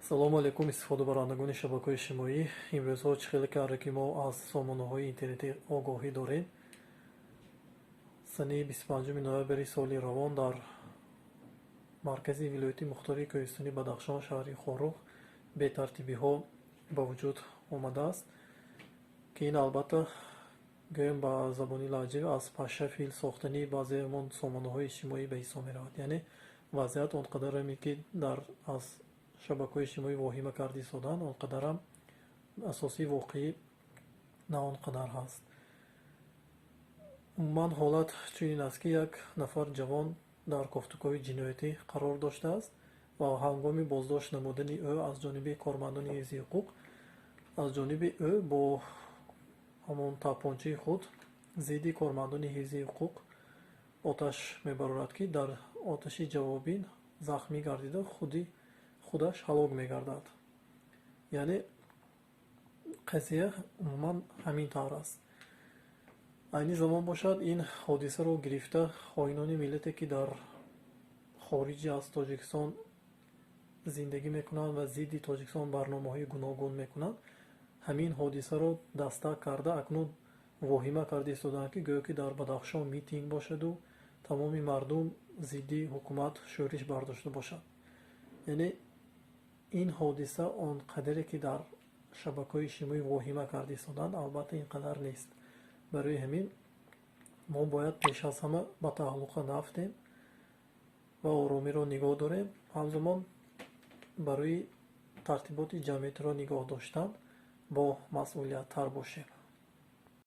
салому алайкум истифодабарандагони шабакаҳои иҷтимоӣ. Имрӯзҳо чӣ хеле карда ки мо аз сомонаҳои интернетӣ огоҳӣ дорем. Сани 25 ноябри соли равон дар маркази вилояти мухтари кӯҳистони Бадахшон, шаҳри Хорух, бетартибиҳо ба вуҷуд омадааст, ки ин албатта гӯем ба забони лаҳҷавӣ аз паша фил сохтани баъзе ҳамон сомонаҳои иҷтимоӣ ба ҳисоб меравад. яъне вазъият он қадараме ки аз шабакаҳои иҷтимоӣ воҳима карда истоданд, он қадарам асосии воқеӣ на он қадар ҳаст. умуман ҳолат чунин аст, ки як нафар ҷавон дар кофтукови ҷиноятӣ қарор доштааст ва ҳангоми боздошт намудани ӯ аз ҷониби кормандони ҳифзи ҳуқуқ, аз ҷониби ӯ бо ҳамон тапончаи худ зидди кормандони ҳифзи ҳуқуқ оташ мебарорад, ки дар оташи ҷавобин захмӣ гардида худаш ҳалок мегардад. яъне қазия умуман ҳамин тавр аст. айни замон бошад, ин ҳодисаро гирифта хоинони миллате, ки дар хориҷи аз Тоҷикистон зиндагӣ мекунанд ва зидди Тоҷикистон барномаҳои гуногун мекунанд, ҳамин ҳодисаро дастак карда акнун воҳима карда истоданд, ки гӯё ки дар Бадахшон митинг бошаду тамоми мардум зидди ҳукумат шӯриш бардошта бошад. яъне ин ҳодиса он қадаре ки дар шабакаҳои иҷтимоӣ воҳима карда истоданд, албатта ин қадар нест. барои ҳамин мо бояд пеш аз ҳама ба таҳаллуқа нафтем ва оромиро нигоҳ дорем, ҳамзамон барои тартиботи ҷамъиятиро нигоҳ доштан бо масъулияттар бошем.